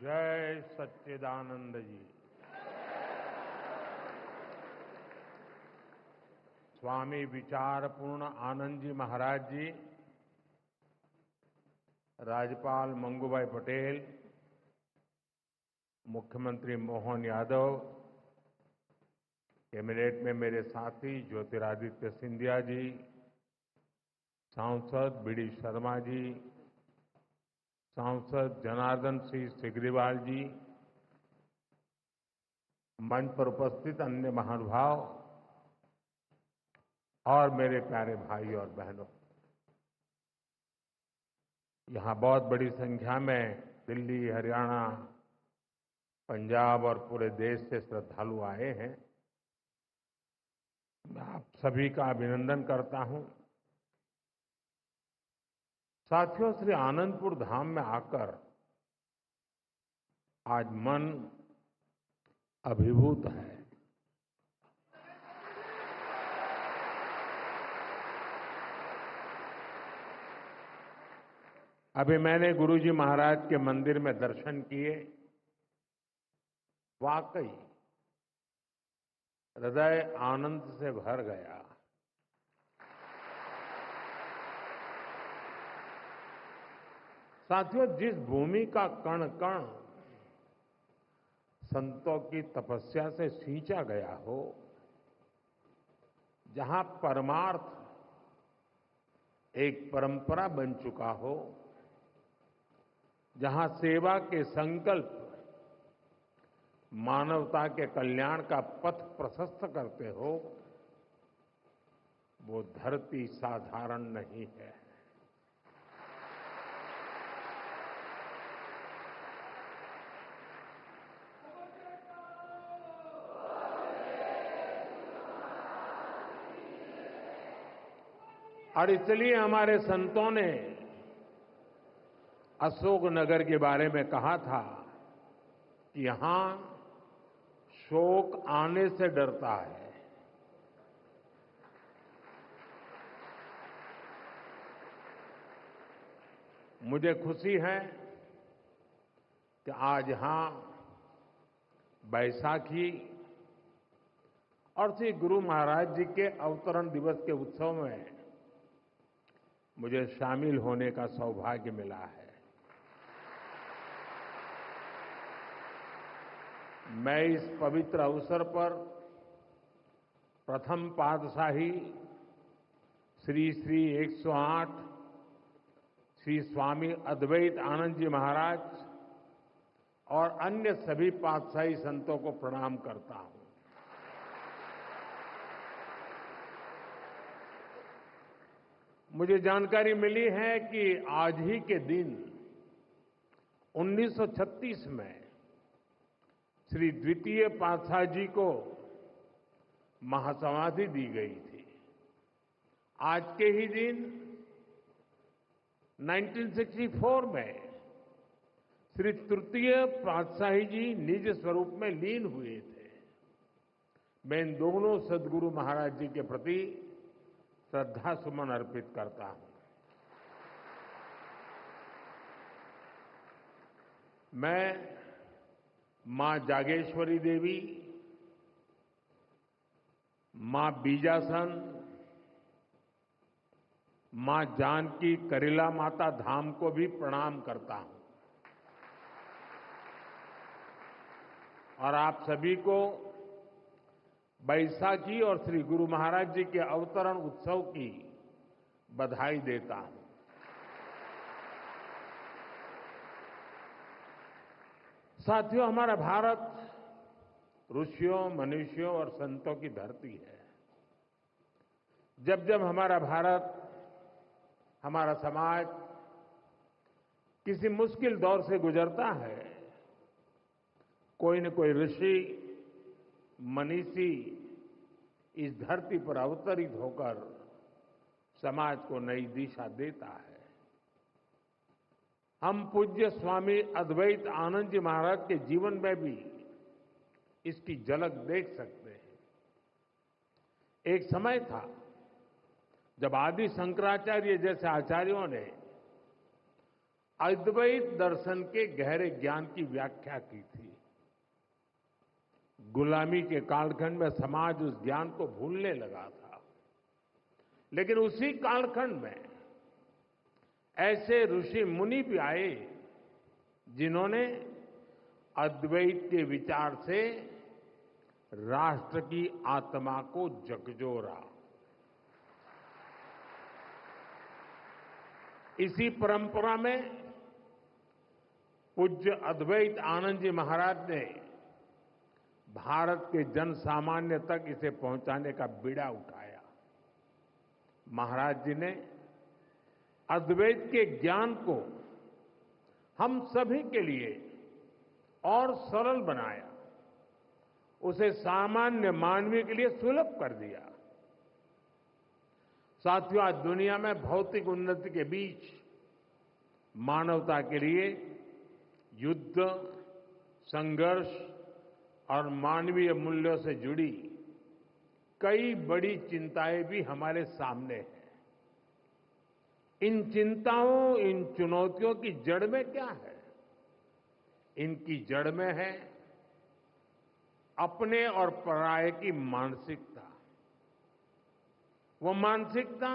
जय सच्चिदानंद जी। स्वामी विचारपूर्ण आनंद जी महाराज जी, राज्यपाल मंगूभाई पटेल, मुख्यमंत्री मोहन यादव, कैबिनेट में मेरे साथी ज्योतिरादित्य सिंधिया जी, सांसद बीडी शर्मा जी, सांसद जनार्दन सिंह सिग्रीवाल जी, मंच पर उपस्थित अन्य महानुभाव और मेरे प्यारे भाई और बहनों, यहां बहुत बड़ी संख्या में दिल्ली, हरियाणा, पंजाब और पूरे देश से श्रद्धालु आए हैं। मैं आप सभी का अभिनंदन करता हूं। साथियों, श्री आनंदपुर धाम में आकर आज मन अभिभूत है। अभी मैंने गुरुजी महाराज के मंदिर में दर्शन किए। वाकई हृदय आनंद से भर गया। साथियों, जिस भूमि का कण कण संतों की तपस्या से सींचा गया हो, जहां परमार्थ एक परंपरा बन चुका हो, जहां सेवा के संकल्प मानवता के कल्याण का पथ प्रशस्त करते हो, वो धरती साधारण नहीं है। और इसलिए हमारे संतों ने अशोकनगर के बारे में कहा था कि यहां शोक आने से डरता है। मुझे खुशी है कि आज यहां बैसाखी और श्री गुरु महाराज जी के अवतरण दिवस के उत्सव में मुझे शामिल होने का सौभाग्य मिला है। मैं इस पवित्र अवसर पर प्रथम पातशाही श्री श्री 108 श्री स्वामी अद्वैत आनंद जी महाराज और अन्य सभी पातशाही संतों को प्रणाम करता हूं। मुझे जानकारी मिली है कि आज ही के दिन 1936 में श्री द्वितीय पातशाही जी को महासमाधि दी गई थी। आज के ही दिन 1964 में श्री तृतीय पातशाही जी निज स्वरूप में लीन हुए थे। मैं इन दोनों सद्गुरु महाराज जी के प्रति श्रद्धा सुमन अर्पित करता हूं। मैं मां जागेश्वरी देवी, मां बीजासन, मां जानकी करीला माता धाम को भी प्रणाम करता हूं और आप सभी को बैसाखी और श्री गुरु महाराज जी के अवतरण उत्सव की बधाई देता हूं। साथियों, हमारा भारत ऋषियों, मनुष्यों और संतों की धरती है। जब जब हमारा भारत, हमारा समाज किसी मुश्किल दौर से गुजरता है, कोई न कोई ऋषि, मनीषी इस धरती पर अवतरित होकर समाज को नई दिशा देता है। हम पूज्य स्वामी अद्वैत आनंद जी महाराज के जीवन में भी इसकी झलक देख सकते हैं। एक समय था जब आदि शंकराचार्य जैसे आचार्यों ने अद्वैत दर्शन के गहरे ज्ञान की व्याख्या की थी। गुलामी के कालखंड में समाज उस ज्ञान को भूलने लगा था, लेकिन उसी कालखंड में ऐसे ऋषि मुनि भी आए जिन्होंने अद्वैत के विचार से राष्ट्र की आत्मा को झकझोरा। इसी परंपरा में पूज्य अद्वैत आनंद जी महाराज ने भारत के जन सामान्य तक इसे पहुंचाने का बीड़ा उठाया। महाराज जी ने अद्वैत के ज्ञान को हम सभी के लिए और सरल बनाया, उसे सामान्य मानवीय के लिए सुलभ कर दिया। साथियों, आज दुनिया में भौतिक उन्नति के बीच मानवता के लिए युद्ध, संघर्ष और मानवीय मूल्यों से जुड़ी कई बड़ी चिंताएं भी हमारे सामने हैं। इन चिंताओं, इन चुनौतियों की जड़ में क्या है? इनकी जड़ में है अपने और पराये की मानसिकता। वो मानसिकता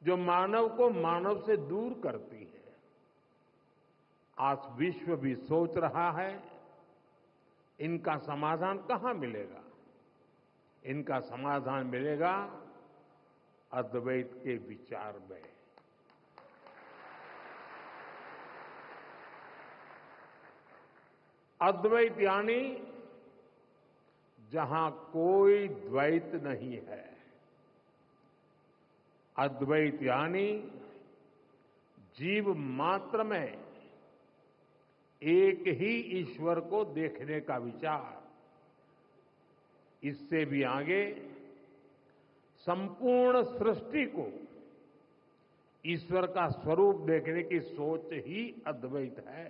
जो मानव को मानव से दूर करती है। आज विश्व भी सोच रहा है इनका समाधान कहां मिलेगा? इनका समाधान मिलेगा अद्वैत के विचार में। अद्वैत यानी जहां कोई द्वैत नहीं है। अद्वैत यानी जीव मात्र में एक ही ईश्वर को देखने का विचार। इससे भी आगे संपूर्ण सृष्टि को ईश्वर का स्वरूप देखने की सोच ही अद्वैत है।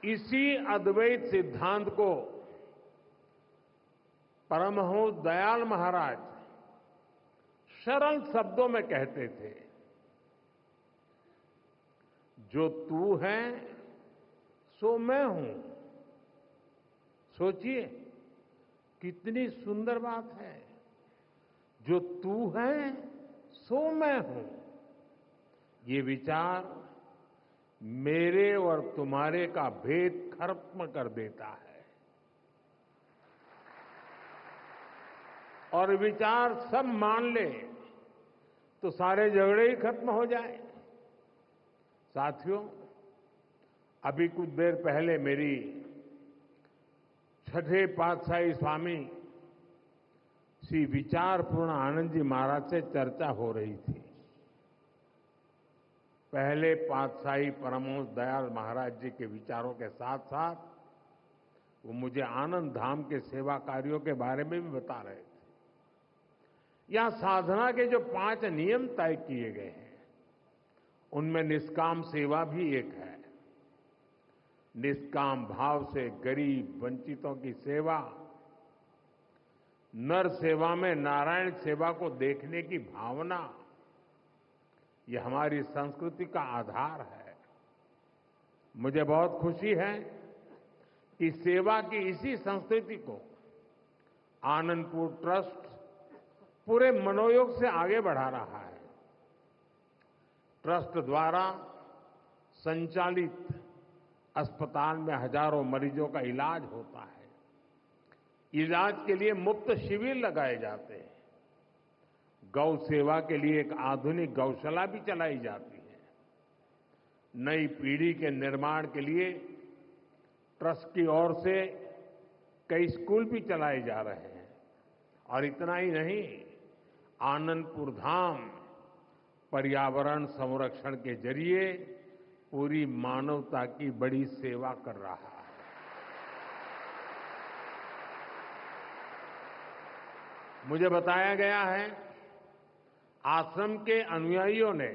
इसी अद्वैत सिद्धांत को परमहंस दयाल महाराज सरल शब्दों में कहते थे, जो तू है सो मैं हूं। सोचिए कितनी सुंदर बात है। जो तू है सो मैं हूं। ये विचार मेरे और तुम्हारे का भेद खत्म कर देता है और विचार सब मान ले तो सारे झगड़े ही खत्म हो जाए। साथियों, अभी कुछ देर पहले मेरी छठे पातशाही स्वामी श्री विचारपूर्ण आनंद जी महाराज से चर्चा हो रही थी। पहले पातशाही परमहंस दयाल महाराज जी के विचारों के साथ साथ वो मुझे आनंद धाम के सेवा कार्यों के बारे में भी बता रहे थे। यहां साधना के जो 5 नियम तय किए गए हैं, उनमें निष्काम सेवा भी एक है। निष्काम भाव से गरीब वंचितों की सेवा, नर सेवा में नारायण सेवा को देखने की भावना, ये हमारी संस्कृति का आधार है। मुझे बहुत खुशी है कि सेवा की इसी संस्कृति को आनंदपुर ट्रस्ट पूरे मनोयोग से आगे बढ़ा रहा है। ट्रस्ट द्वारा संचालित अस्पताल में हजारों मरीजों का इलाज होता है। इलाज के लिए मुफ्त शिविर लगाए जाते हैं। गौ सेवा के लिए एक आधुनिक गौशाला भी चलाई जाती है। नई पीढ़ी के निर्माण के लिए ट्रस्ट की ओर से कई स्कूल भी चलाए जा रहे हैं। और इतना ही नहीं, आनंदपुर धाम पर्यावरण संरक्षण के जरिए पूरी मानवता की बड़ी सेवा कर रहा है। मुझे बताया गया है आश्रम के अनुयायियों ने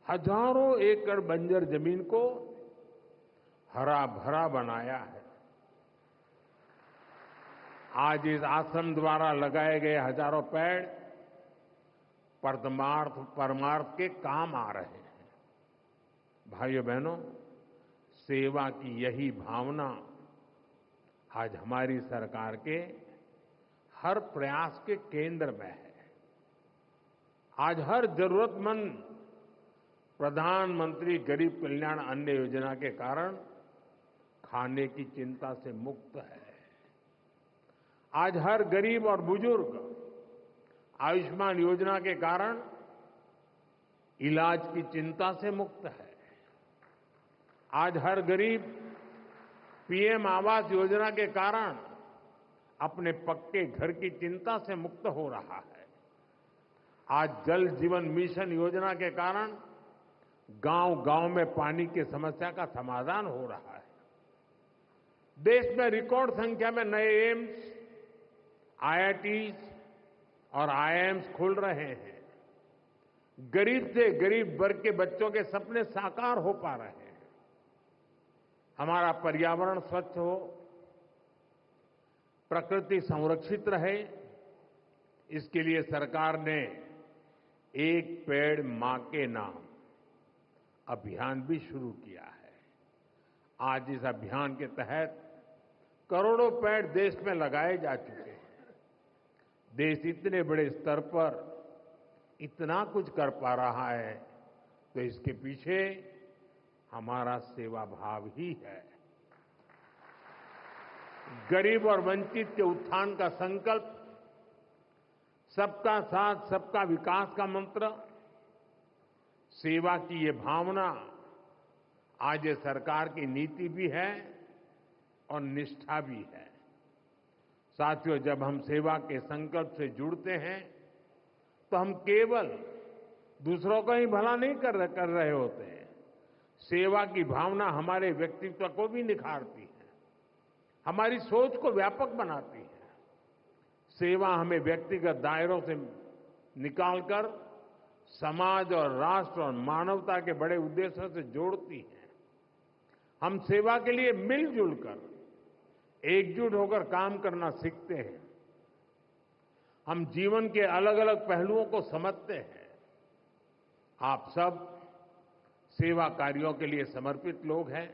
हजारों एकड़ बंजर जमीन को हरा भरा बनाया है। आज इस आश्रम द्वारा लगाए गए हजारों पेड़ परमार्थ के काम आ रहे हैं। भाइयों बहनों, सेवा की यही भावना आज हमारी सरकार के हर प्रयास के केंद्र में है। आज हर जरूरतमंद प्रधानमंत्री गरीब कल्याण अन्न योजना के कारण खाने की चिंता से मुक्त है। आज हर गरीब और बुजुर्ग आयुष्मान योजना के कारण इलाज की चिंता से मुक्त है। आज हर गरीब पीएम आवास योजना के कारण अपने पक्के घर की चिंता से मुक्त हो रहा है। आज जल जीवन मिशन योजना के कारण गांव-गांव में पानी की समस्या का समाधान हो रहा है। देश में रिकॉर्ड संख्या में नए एम्स, आईआईटीज और आईआईएम्स खुल रहे हैं। गरीब से गरीब वर्ग के बच्चों के सपने साकार हो पा रहे हैं। हमारा पर्यावरण स्वच्छ हो, प्रकृति संरक्षित रहे, इसके लिए सरकार ने एक पेड़ मां के नाम अभियान भी शुरू किया है। आज इस अभियान के तहत करोड़ों पेड़ देश में लगाए जा चुके हैं। देश इतने बड़े स्तर पर इतना कुछ कर पा रहा है तो इसके पीछे हमारा सेवा भाव ही है। गरीब और वंचित के उत्थान का संकल्प, सबका साथ सबका विकास का मंत्र, सेवा की ये भावना आज ये सरकार की नीति भी है और निष्ठा भी है। साथियों, जब हम सेवा के संकल्प से जुड़ते हैं तो हम केवल दूसरों का ही भला नहीं कर रहे होते हैं। सेवा की भावना हमारे व्यक्तित्व को भी निखारती है, हमारी सोच को व्यापक बनाती है। सेवा हमें व्यक्तिगत दायरों से निकालकर समाज और राष्ट्र और मानवता के बड़े उद्देश्यों से जोड़ती है। हम सेवा के लिए मिलजुल कर, एकजुट होकर काम करना सीखते हैं। हम जीवन के अलग अलग पहलुओं को समझते हैं। आप सब सेवा कार्यों के लिए समर्पित लोग हैं।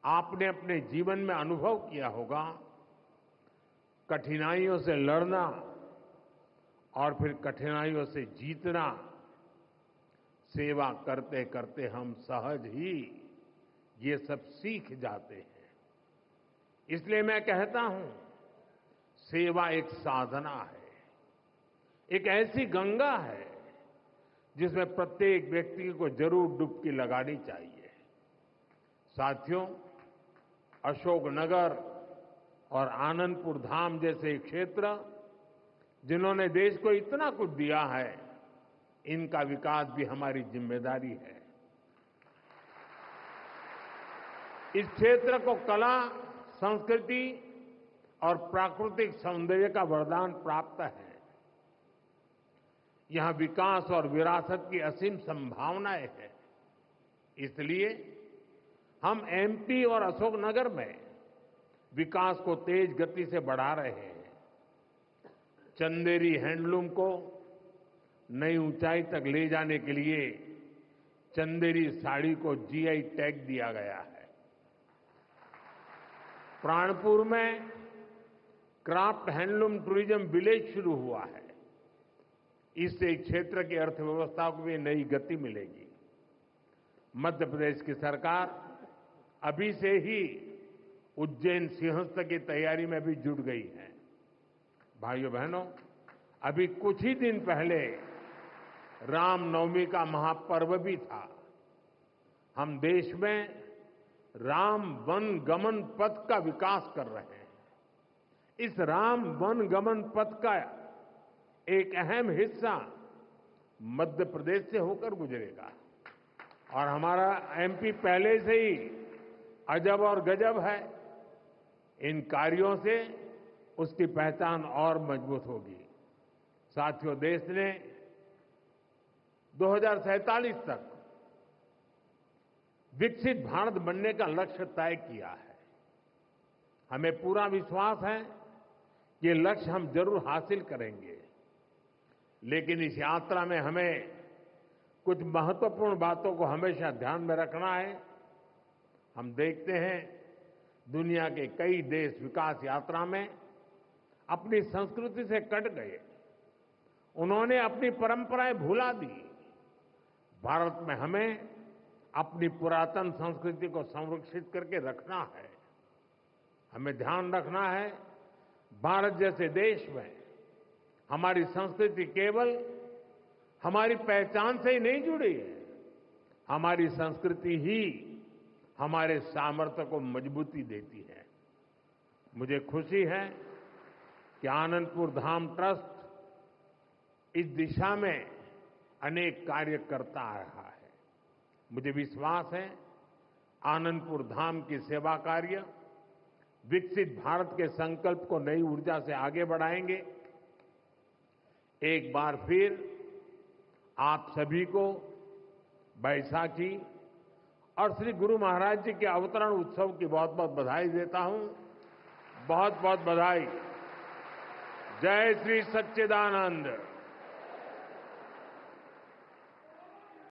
आपने अपने जीवन में अनुभव किया होगा, कठिनाइयों से लड़ना और फिर कठिनाइयों से जीतना। सेवा करते करते हम सहज ही ये सब सीख जाते हैं। इसलिए मैं कहता हूं, सेवा एक साधना है, एक ऐसी गंगा है जिसमें प्रत्येक व्यक्ति को जरूर डुबकी लगानी चाहिए। साथियों, अशोकनगर और आनंदपुर धाम जैसे क्षेत्र जिन्होंने देश को इतना कुछ दिया है, इनका विकास भी हमारी जिम्मेदारी है। इस क्षेत्र को कला, संस्कृति और प्राकृतिक सौंदर्य का वरदान प्राप्त है। यहां विकास और विरासत की असीम संभावनाएं हैं। इसलिए हम एमपी और अशोकनगर में विकास को तेज गति से बढ़ा रहे हैं। चंदेरी हैंडलूम को नई ऊंचाई तक ले जाने के लिए चंदेरी साड़ी को जीआई टैग दिया गया है। प्राणपुर में क्राफ्ट हैंडलूम टूरिज्म विलेज शुरू हुआ है। इससे क्षेत्र की अर्थव्यवस्था को भी नई गति मिलेगी। मध्य प्रदेश की सरकार अभी से ही उज्जैन सिंहस्थ की तैयारी में भी जुट गई है। भाइयों बहनों, अभी कुछ ही दिन पहले रामनवमी का महापर्व भी था। हम देश में राम वन गमन पथ का विकास कर रहे हैं। इस राम वन गमन पथ का एक अहम हिस्सा मध्य प्रदेश से होकर गुजरेगा और हमारा एमपी पहले से ही अजब और गजब है। इन कार्यों से उसकी पहचान और मजबूत होगी। साथियों, देश ने 2047 तक विकसित भारत बनने का लक्ष्य तय किया है। हमें पूरा विश्वास है कि ये लक्ष्य हम जरूर हासिल करेंगे। लेकिन इस यात्रा में हमें कुछ महत्वपूर्ण बातों को हमेशा ध्यान में रखना है। हम देखते हैं दुनिया के कई देश विकास यात्रा में अपनी संस्कृति से कट गए, उन्होंने अपनी परंपराएं भुला दी। भारत में हमें अपनी पुरातन संस्कृति को संरक्षित करके रखना है। हमें ध्यान रखना है, भारत जैसे देश में हमारी संस्कृति केवल हमारी पहचान से ही नहीं जुड़ी है, हमारी संस्कृति ही हमारे सामर्थ्य को मजबूती देती है। मुझे खुशी है कि आनंदपुर धाम ट्रस्ट इस दिशा में अनेक कार्य करता आ रहा है। मुझे विश्वास है आनंदपुर धाम की सेवा कार्य विकसित भारत के संकल्प को नई ऊर्जा से आगे बढ़ाएंगे। एक बार फिर आप सभी को बैसाखी और श्री गुरु महाराज जी के अवतरण उत्सव की बहुत बहुत बधाई देता हूं। बहुत बहुत बधाई। जय श्री सच्चिदानंद।